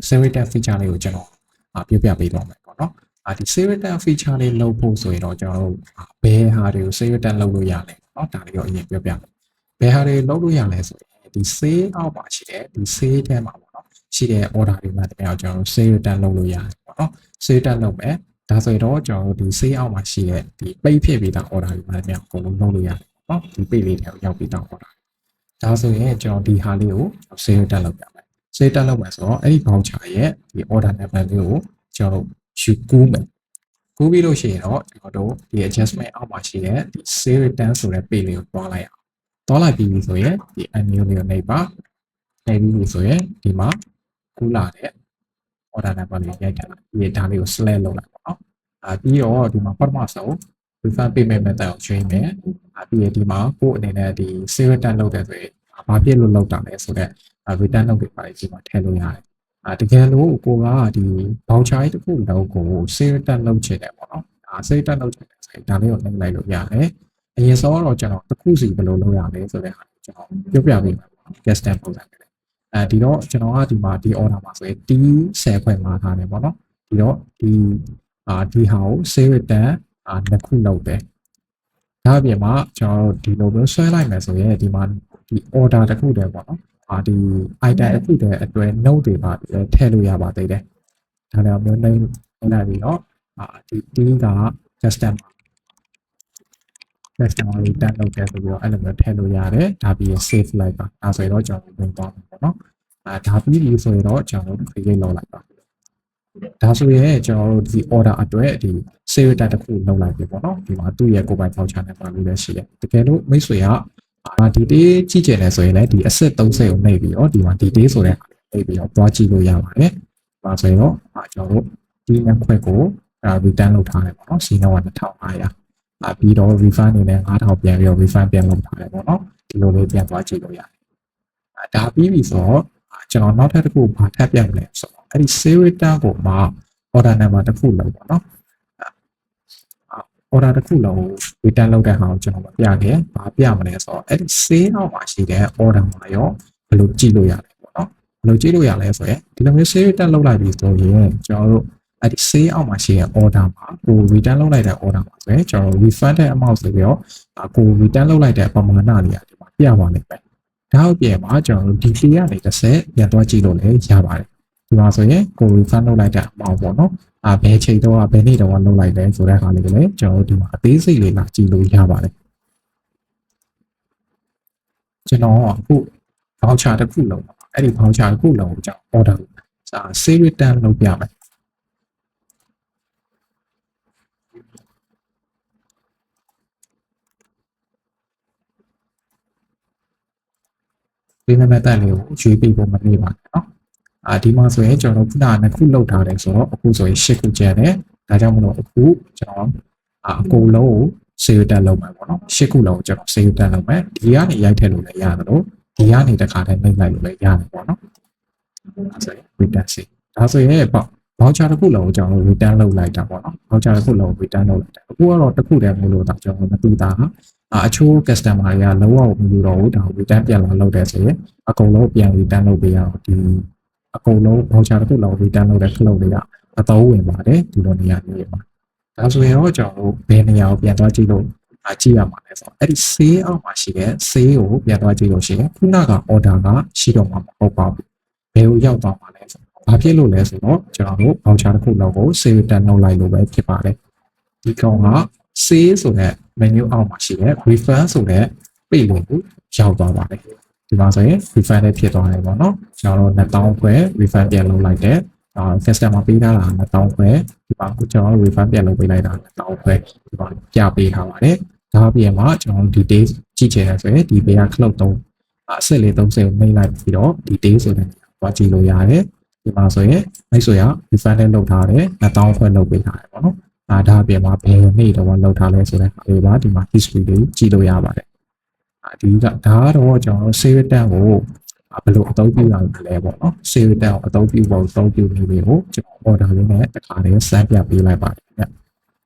save return feature လေးကိုကျွန်တော်ပြပြပေးတော့မယ်ပေါ့နော်ဒီ save return feature လေးလုပ်ဖို့ဆိုရင်တော့ကျွန်တော်တို့ဘယ်ဟာတွေကို save return လုပ်လို့ရလဲเนาะဒါလေးကိုအရင်ပြောပြမယ်ဘယ်ဟာတွေလုပ်လို့ရလဲဆိုရင်ဒီ save အောက်မှာရှိတယ်ဒီ save ထဲမှာပေါ့နော်ရှိတဲ့ order တွေမှာတကယ်ကျွန်တော်တို့ save return လုပ်လို့ရတယ်ပေါ့နော် save return လုပ်မယ်ဒါဆိုရင်တော့ကျွန်တော်တို့ဒီ save အောက်မှာရှိတဲ့ဒီပိတ်ဖြစ်ပြီးသား order တွေမှာတကယ်အကုန်လုံးလုပ်လို့ရတယ်เนาะဒီပိတ်လေးတွေကိုရောက်ပြီးသား order ဒါဆိုရင်ကျွန်တော်ဒီဟာလေးကို save return လုပ်ပြမယ် save return လုပ်မယ်ဆိုတော့အဲ့ဒီ voucher ရဲ့ဒီ order number လေးကိုကျွန်တော်တို့ယူကူးမယ်ကူးပြီးလို့ရှိရင်တော့ကျွန်တော်တို့ဒီ adjustment အောက်မှာရှိတဲ့ဒီ save return ဆိုတဲ့ page လေးကိုတွားလိုက်အောင်တွားလိုက်ပြီးဆိုရင်ဒီ menu လေးကိုနှိပ်ပါနှိပ်ပြီးဆိုရင်ဒီမှာကူးလာတဲ့ order number လေးရိုက်ထားလိုက်ဒီဒါလေးကို select လုပ်လိုက်ပါတော့ပြီးတော့ဒီမှာပထမဆုံး refund payment method ကို change မယ်ပြီးရင်ဒီမှာကိုယ့်အနေနဲ့ဒီ save return လုပ်တဲ့ဆိုရင်ဘာဖြစ်လို့လုပ်တာလဲဆိုတော့ return လုပ်ပြီးပါဒီမှာထည့်လို့ရတယ်တကယ်လို့ကိုကဒီ voucher တစ်ခုလုံးကို save return လုပ်ချင်တယ်ပေါ့နော်save return လုပ်ချင်တယ်ဆိုရင်ဒါလေးကိုနှိပ်လိုက်လို့ရတယ်အရင်ဆုံးတော့ကျွန်တော်တစ်ခုစီဘယ်လိုလုပ်ရလဲဆိုတဲ့ဟာကျွန်တော်ပြောပြပေးမယ်ပေါ့နော် custom ပုံစံနဲ့ဒီတော့ကျွန်တော်ကဒီမှာဒီ order မှာဆိုရင် T10 ခွဲမှာထားတယ်ပေါ့နော်ဒီတော့ဒီဟာကို save return နှစ်ခုလုပ်တယ်ဒါအပြင်မှာကျွန်တော်ဒီလိုမျိုးဆွဲလိုက်မယ်ဆိုရင်ဒီမှာဒီ order တစ်ခုတည်းပေါ့နော်ဒီ item တစ်ခုတည်းအတွဲ note တွေပါထည့်လို့ရပါသေးတယ်ဒါလည်းမျိုးနေလိုက်ပြီးတော့ဒီက custom လေးတက်လုပ်တယ်ဆိုပြီးတော့အဲ့လိုမျိုးထည့်လို့ရတယ်ဒါပြီး save လိုက်ပါဒါဆိုရင်တော့ကျွန်တော်ဝင်သွားမယ်ပေါ့နော်ဒါပြီးပြီဆိုရင်တော့ကျွန်တော်တို့ create လုပ်လိုက်ပါဒါဆိုရင်ကျွန်တော်တို့ဒီ order အတွက်ဒီ save return တစ်ခုလုပ်လိုက်ပြီပေါ့နော်ဒီမှာသူ့ရဲ့ကိုယ်ပိုင် voucher နဲ့ပါလို့လည်းရှိတယ်တကယ်လို့မိတ်ဆွေကဒီတေးကြည့်ကြတယ်ဆိုရင်လည်းဒီ asset 30ကိုနှိပ်ပြီးတော့ဒီမှာဒီတေးဆိုတဲ့နှိပ်ပြီးတော့တွားကြည့်လို့ရပါတယ်ဒါဆိုရင်တော့ကျွန်တော်တို့ဒီနှစ်ခွက်ကိုreturn လုပ်ထားတယ်ပေါ့နော်စီနောက2500ပြီးတော့ refund အနေနဲ့9000ပြန်ပြီးတော့ refund ပြန်လုပ်ထားတယ်ပေါ့နော်ဒီလိုလေးပြန်သွားကြည့်လို့ရတယ်ဒါပြီးပြီဆိုတော့ကျွန်တော်နောက်ထပ်တစ်ခုဘာထပ်ပြမလဲဆိုတော့အဲ့ဒီ save return ကိုမှ order number တစ်ခုလုံးပေါ့နော် order တစ်ခုလုံး return လုပ်တဲ့ဟာကိုကျွန်တော်ပြခဲ့ဘာပြမလဲဆိုတော့အဲ့ဒီ save အောက်မှာရှိတဲ့ order မှာရောဘယ်လိုကြည့်လို့ရလဲပေါ့နော်ဘယ်လိုကြည့်လို့ရလဲဆိုရင်ဒီလိုမျိုး save return လုပ်လိုက်ပြီဆိုရင်ကျွန်တော်တို့အဲ့ဒီ save အောက်မှာရှိတဲ့ order မှာကို return လုပ်လိုက်တဲ့ order မှာဆိုရင်ကျွန်တော် refund တဲ့ amount ဆိုပြီးတော့ကို return လုပ်လိုက်တဲ့ပမာဏတွေဒီမှာပြပါလိမ့်မယ်ဒါအပြင်မှာကျွန်တော်တို့ဒီ fee ကနေ30ပြန်သွားကြည့်လို့လည်းရပါတယ်ဒီမှာဆိုရင်ကို refund လုပ်လိုက်တဲ့ amount ပေါ့နော်ဘယ်ချိန်တော့ဘယ်နေ့တော့လုပ်လိုက်လဲဆိုတဲ့ဟာလေးကိုလည်းကျွန်တော်တို့ဒီမှာအသေးစိတ်လေးလာကြည့်လို့ရပါတယ်ကျွန်တော်အခု voucher တစ်ခုလုံးအဲ့ဒီ voucher တစ်ခုလုံးကိုကျွန်တော် order save return လုပ်ပြမယ်ဒီနံပါတ်လေးကိုရွေးပြီးဖို့မနေပါနဲ့เนาะဒီမှာဆိုရင်ကျွန်တော်ခုနကနှစ်ခုလောက်ထားတယ်ဆိုတော့အခုဆိုရင်8ခုကျန်တယ်ဒါကြောင့်မလို့အခုကျွန်တော်အကုန်လုံးကို save return လုပ်မှာပေါ့နော်8ခုလုံးကိုကျွန်တော် save return လုပ်မယ်ဒီကနေရိုက်ထည့်လို့လည်းရတယ်လို့ဒီကနေတခါတည်းနှိပ်လိုက်လို့လည်းရတယ်ပေါ့နော်ဒါဆိုရင် return save ဒါဆိုရင်voucher တစ်ခုလုံးကိုကျွန်တော် return လုပ်လိုက်တာပေါ့နော် voucher တစ်ခုလုံးကို return လုပ်လိုက်တာအခုကတော့တစ်ခုတည်းမလို့တော့ကျွန်တော်မသိတာအချို့ customer တွေကလုံးဝမယူတော့ဘူးဒါကို return ပြန်လာလုပ်တယ်ဆိုရင်အကုန်လုံးပြန် return လုပ်ပေးရအောင်ဒီအကုန်လုံး voucher တစ်ခုလုံး return လုပ်တဲ့ flow တွေကအသုံးဝင်ပါတယ်ဒီလိုနေရာမျိုးပါဒါဆိုရင်တော့ကျွန်တော်တို့ဘယ်နေရာကိုပြန်သွားကြည့်လို့ကြည့်ရမှာလဲဆိုတော့အဲ့ဒီ save အောက်မှာရှိတဲ့ save ကိုပြန်သွားကြည့်လို့ရှိရင်ခုနက order ကရှိတော့မှာမဟုတ်ပါဘူးဘယ်ကိုရောက်သွားမှာလဲဆိုတော့ဘာဖြစ်လို့လဲဆိုတော့ကျွန်တော်တို့ voucher တစ်ခုလုံးကို save return လုပ်လိုက်လို့ပဲဖြစ်ပါတယ်ဒီကောင်က save ဆိုတဲ့ menu အောက်မှာရှိတဲ့ refund ဆိုတဲ့ page ကိုရောက်သွားပါတယ်ဒီမှာဆိုရင် refund လည်းဖြစ်သွားတယ်ပေါ့နော်ကျွန်တော်တို့2000ခွဲ refund ပြန်လုပ်လိုက်တယ်customer ပေးထားတာ2000ခွဲဒီမှာကျွန်တော် refund ပြန်လုပ်ပေးလိုက်တာ2000ခွဲဒီမှာပြပေးထားပါတယ်ဒါအပြင်မှာကျွန်တော် details ကြည့်ချင်တယ်ဆိုရင်ဒီ page က cloud 3အစစ်လေး30ကိုနှိပ်လိုက်ပြီးတော့ details ဆိုတဲ့သွားကြည့်လို့ရတယ်ဒီမှာဆိုရင်မိတ်ဆွေက refund လည်းလုပ်ထားတယ်2000ခွဲလုပ်ပေးထားတယ်ပေါ့နော်ဒါအပြင်မှာဘယ်နေ့တော့လုပ်ထားလဲဆိုတဲ့ဒီပါဒီမှာ history လေးကြည့်လို့ရပါတယ်ဒီကဒါကတော့ကျွန်တော် save return ကိုဘယ်လိုအသုံးပြုရလဲပေါ့နော် save return ကိုအသုံးပြုဖို့အသုံးပြုနည်းလေးကိုကျွန်တော် order လေးနဲ့တခါတည်းစမ်းပြပေးလိုက်ပါတယ်